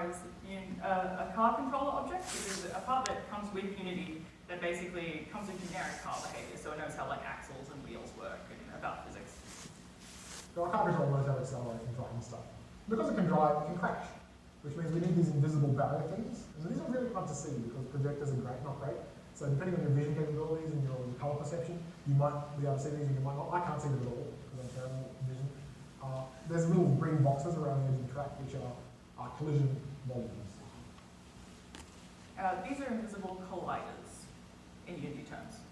is a car controller object, which is a part that comes with Unity that basically comes with generic car behavior, so it knows how like axles and wheels work and about physics. So our car controller knows how to accelerate and drive and stuff. Because it can drive, it can crash, which means we need these invisible barrier things. And these are really hard to see because projectors are great, not great. So depending on your vision capabilities and your color perception, you might be able to see these and you might not. I can't see them at all because I'm terrible at vision. There's little green boxes around the edge of the track which are collision volumes. These are invisible colliders in Unity terms.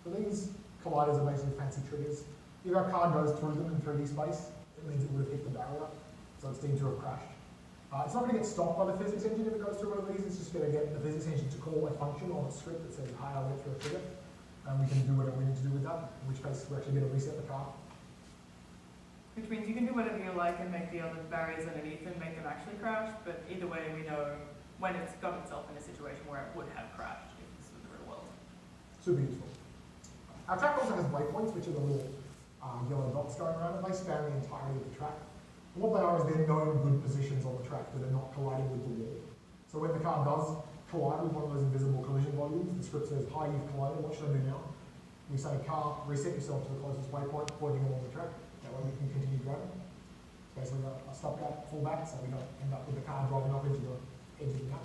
So these colliders are basically fancy triggers. If our car goes through them in 3D space, it means it would have hit the barrier, so it's deemed to have crashed. It's not going to get stopped by the physics engine if it goes through one of these, it's just going to get the physics engine to call a function on a script that says, hi, I went through a trigger, and we can do whatever we need to do with that, in which case we're actually going to reset the car. Which means you can do whatever you like and make the other barriers underneath and make them actually crash, but either way we know when it's got itself in a situation where it would have crashed if this was the real world. Super useful. Our track also has waypoints, which are the little yellow dots going around, and they span the entirety of the track. And what they are is they're known good positions on the track that are not colliding with the wall. So when the car does collide with one of those invisible collision volumes, the script says, hi, you've collided, what should I do now? We say, car, reset yourself to the closest waypoint pointing along the track. That way we can continue driving. It's basically a stopgap, full back, so we don't end up with the car driving up into the edge of the map.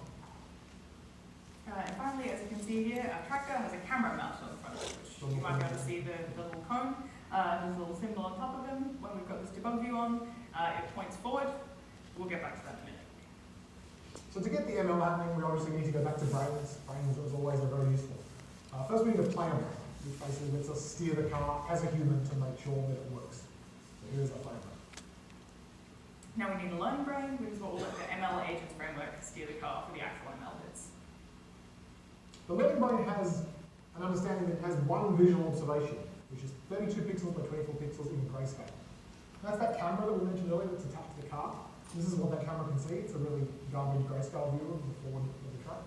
And finally, as you can see here, our tractor has a camera mounted on the front of it, which you might be able to see the little cone. There's a little symbol on top of him. When we've got this debug view on, it points forward. We'll get back to that in a minute. So to get the ML happening, we obviously need to go back to brains. Brains, as always, are very useful. First we need a playable, which basically lets us steer the car as a human to make sure that it works. So here's our playable. Now we need a learning brain, which is what we'll let the ML agents framework steer the car for the actual ML bits. The learning brain has an understanding that it has one visual observation, which is 32 pixels by 24 pixels in grayscale. That's that camera that we mentioned earlier that's attached to the car. This is what that camera can see. It's a really garbage grayscale view of the forward of the truck.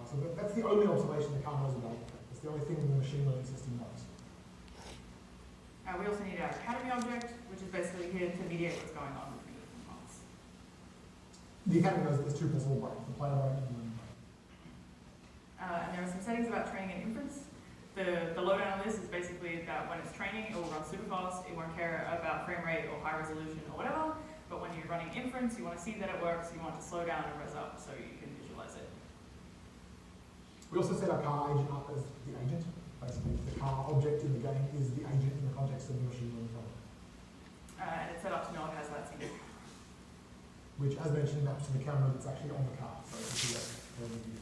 So that's the only observation the car knows about it. It's the only thing the machine learning system knows. We also need our academy object, which is basically here to mediate what's going on between the different parts. The academy knows that there's two possible brains, the player brain and the learning brain. And there are some settings about training and inference. The lowdown on this is basically that when it's training, it will run super fast. It won't care about frame rate or high resolution or whatever. But when you're running inference, you want to see that it works. You want to slow down and res up so you can visualize it. We also set our car agent up as the agent. Basically, the car object in the game is the agent in the context of the machine learning problem. And it's set up to know it has that single. Which, as mentioned, maps to the camera that's actually on the car. So it's a view.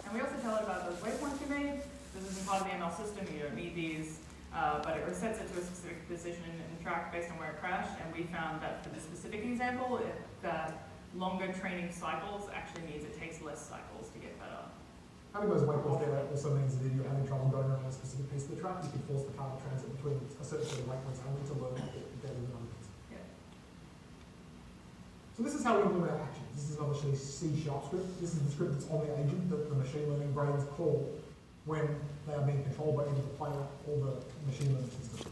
And we also tell it about those waypoints we made. This isn't part of the ML system, you don't need these, but it resets it to a specific position in the track based on where it crashed, and we found that for this specific example, that longer training cycles actually means it takes less cycles to get better. Having those waypoints there also means that if you're having trouble going around a specific piece of the track, you can force the car to transit between a certain set of waypoints only to learn better than others. Yeah. So this is how we implement our actions. This is obviously C# script. This is the script that's on the agent that the machine learning brains call when they are being controlled by either the player or the machine learning system.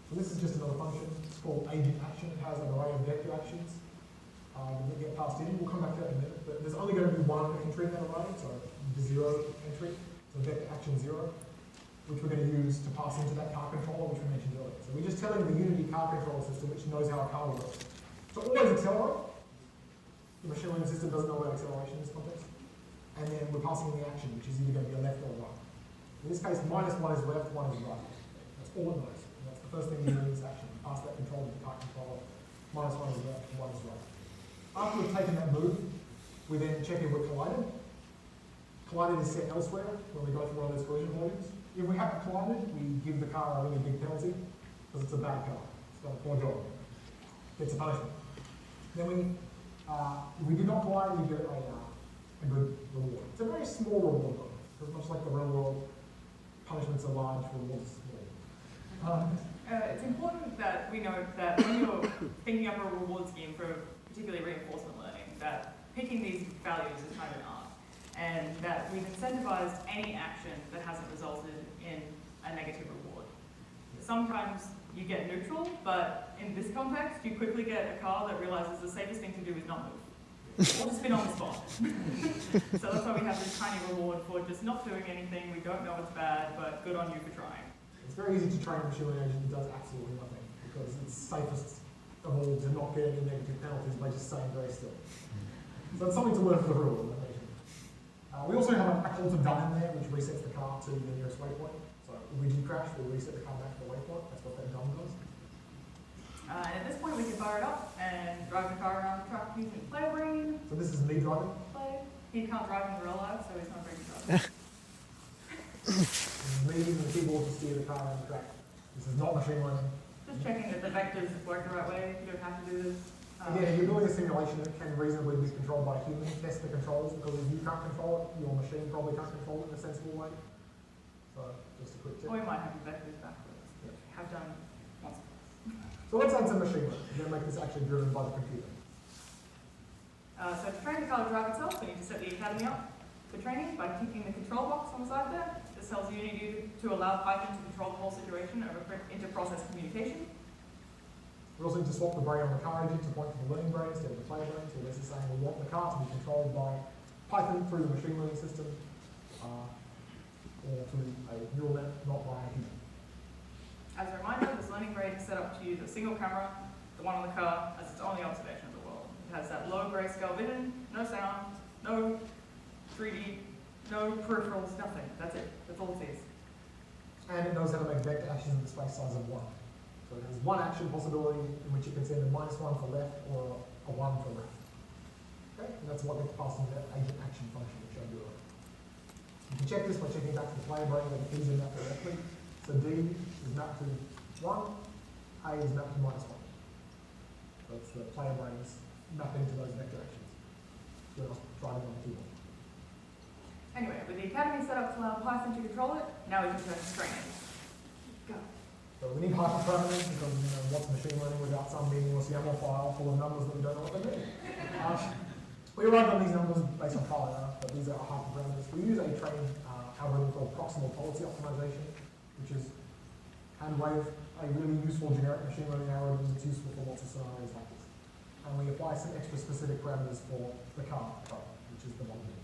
So this is just another function. It's called agent action. It has an array of vector actions that get passed in. We'll come back to that in a minute. But there's only going to be one entry in that array, so the 0 entry, so vector action 0, which we're going to use to pass into that car controller, which we mentioned earlier. So we're just telling the Unity car control system, which knows how a car works, to always accelerate. The machine learning system doesn't know about acceleration in this context. And then we're passing the action, which is either going to be a left or a right. In this case, -1 is left, 1 is right. That's all it knows. And that's the first thing you do in this action. You pass that control to the car controller. -1 is left, 1 is right. After we've taken that move, we then check if we're collided. Collided is set elsewhere when we go through one of those collision volumes. If we haven't collided, we give the car a really big penalty because it's a bad car. It's got a poor job. Gets a punishment. Then if we did not collide, we get a good reward. It's a very small reward though, because much like the real world, punishments are large, rewards small. It's important that we note that when you're thinking up a reward scheme for particularly reinforcement learning, that picking these values is kind of an art, and that we've incentivized any action that hasn't resulted in a negative reward. Sometimes you get neutral, but in this context, you quickly get a car that realizes the safest thing to do is not move. or to spin on the spot. So that's why we have this tiny reward for just not doing anything. We don't know it's bad, but good on you for trying. It's very easy to train a machine learning agent that does absolutely nothing, because it's safest of all to not get any negative penalties by just staying very still. So it's something to learn for the real world. We also have a call to done in there, which resets the car to the nearest waypoint. So if we do crash, we'll reset the car back to the waypoint. That's what that done does. And at this point, we can fire it up and drive the car around the track using playable. So this is me driving. Play. He can't drive in real life, so he's not very good. Me using the keyboard to steer the car around the track. This is not machine learning. Just checking that the vectors work the right way. You don't have to do this. Again, if you're doing a simulation that can reasonably be controlled by a human, test the controls, because if you can't control it, your machine probably can't control it in a sensible way. So, just a quick tip. Or we might have the vectors backwards. Yeah. Have done once. So let's add some machine learning. We're going to make this actually driven by the computer. So to train the car to drive itself, we need to set the academy up for training by ticking the control box on the side there. This tells Unity to allow Python to control the whole situation over inter-process communication. We also need to swap the brain on the car agent to point to the learning brain instead of the play brain. So this is saying we want the car to be controlled by Python through the machine learning system, or through a neural net, not by a human. As a reminder, this learning brain is set up to use a single camera, the one on the car, as its only observation of the world. It has that low grayscale vision, no sound, no 3D, no peripherals, nothing. That's it. That's all it sees. And it knows how to make vector actions in the space size of 1. So it has one action possibility in which it can send a -1 for left or a 1 for left. Okay? And that's what gets passed into that agent action function, which I do earlier. You can check this by checking back to the player brain that the keys are mapped directly. So D is mapped to 1, A is mapped to -1. So it's the player brain's mapping to those vector actions. So I'll try them on the keyboard. Anyway, with the academy set up to allow Python to control it, now we can turn to training. Go. So we need hyperparameters because what's machine learning without some meaningless YAML file full of numbers that we don't know what they mean. We arrived on these numbers based on trial and error, but these are hyperparameters. We use a training algorithm called proximal policy optimization, which is handwave a really useful generic machine learning algorithm that's useful for lots of scenarios like this. And we apply some extra specific parameters for the car code, which is the one here.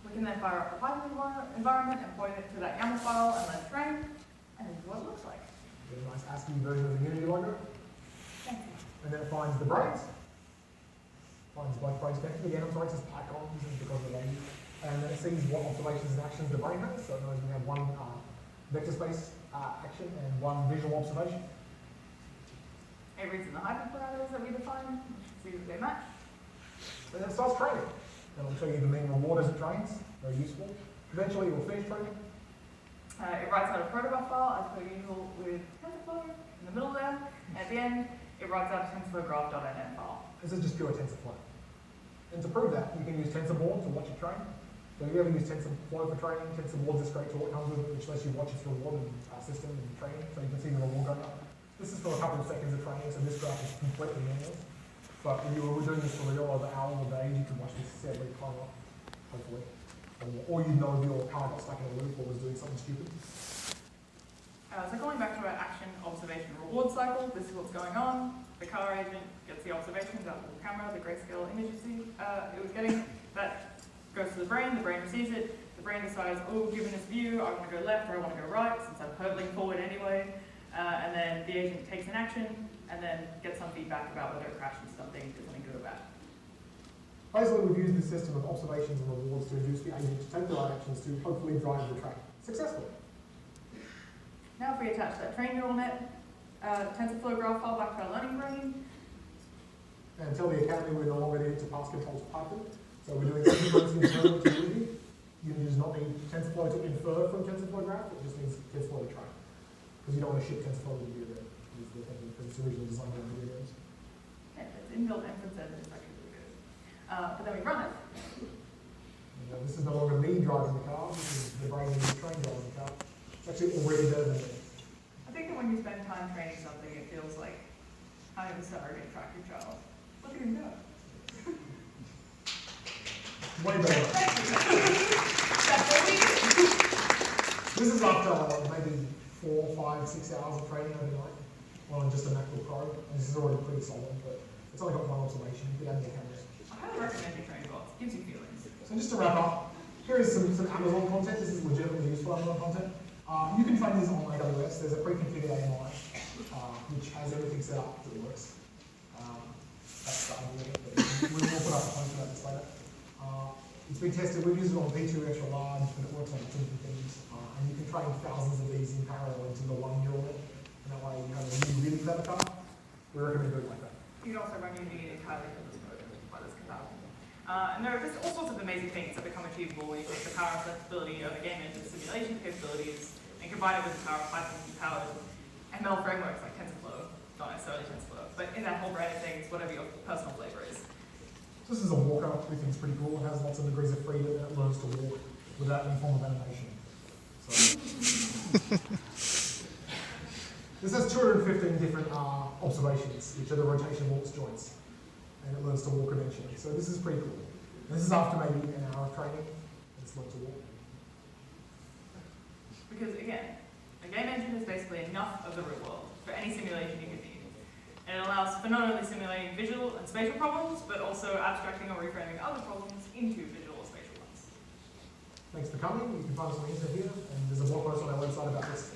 We can then fire up the Python environment and point it to that YAML file and let it train. And this is what it looks like. Get a nice ASCII version of the Unity logo. Thank you. And then it finds the brains. Finds both brains connected. Again, I'm sorry, it says PyCon, this is because of the language. And then it sees what observations and actions the brain has. So it knows we have one vector space action and one visual observation. It reads in the hyperparameters that we define, see that they match. And then it starts training. And I'll show you the mean reward as it trains. Very useful. Eventually it will finish training. It writes out a protobuf file, as per usual, with TensorFlow in the middle there. And at the end, it writes out a TensorFlow graph.nm file. This is just pure TensorFlow. And to prove that, you can use TensorBoard to watch it train. So if you ever use TensorFlow for training, TensorBoard's this great tool it comes with, which lets you watch its reward and system and training. So you can see the reward going up. This is for a couple of seconds of training, so this graph is completely meaningless. But if you were doing this for real over hours or days, you can watch this steadily climb up, hopefully. Or you know your car got stuck in a loop or was doing something stupid. So going back to our action, observation, reward cycle, this is what's going on. The car agent gets the observations out of the camera, the grayscale images it was getting. That goes to the brain receives it. The brain decides, oh, given this view, I want to go left or I want to go right, since I'm hurtling forward anyway. And then the agent takes an action and then gets some feedback about whether it crashes something, did something good or bad. Basically, we've used this system of observations and rewards to induce the agent to take the right actions to hopefully drive the train successfully. Now if we attach that train neural net TensorFlow graph file back to our learning brain. And tell the academy we're no longer needing to pass controls to Python. So we're doing inference internally to Unity. Unity does not need TensorFlow to infer from TensorFlow graph, it just needs TensorFlow to train. Because you don't want to ship TensorFlow to the video game, because it's originally designed for video games. Yeah, it's inbuilt inference engine, it's actually really good. But then we run it. This is no longer me driving the car, this is the brain of the train driving the car. It's actually already better than me. I think that when you spend time training something, it feels like having a surrogate track your child. Look at him go. Way better. That's what we do. This is after maybe 4, 5, 6 hours of training overnight on just a MacBook Pro. And this is already pretty solid, but it's only got one observation. You could add the cameras. I I highly recommend your training bots. It gives you feelings. So just to wrap up, here is some Amazon content. This is legitimately useful Amazon content. You can find these on AWS. There's a pre-configured AMI, which has everything set up that works. That's the idea. We'll put up a link to that just later. It's been tested. We've used it on V2 extra large, but it works on two different things. And you can train thousands of these in parallel into the one neural net. And that way you have a really clever car. We recommend doing it like that. You can also run using it entirely from this mode, but it's compatible. And there are just all sorts of amazing things that become achievable when you take the power and flexibility of a game engine simulation capabilities and combine it with the power of Python-powered ML frameworks like TensorFlow, not necessarily TensorFlow, but in that whole brand of things, whatever your personal flavor is. So this is a walker. We think it's pretty cool. It has lots of degrees of freedom and it learns to walk without any form of animation. So this has 215 different observations, which are the rotation walks joints. And it learns to walk eventually. So this is pretty cool. And this is after maybe an hour of training, and it's learned to walk. Because again, a game engine is basically enough of the real world for any simulation you could need. And it allows for not only simulating visual and spatial problems, but also abstracting or reframing other problems into visual or spatial ones. Thanks for coming. You can find us on the internet here, and there's a blog post on our website about this.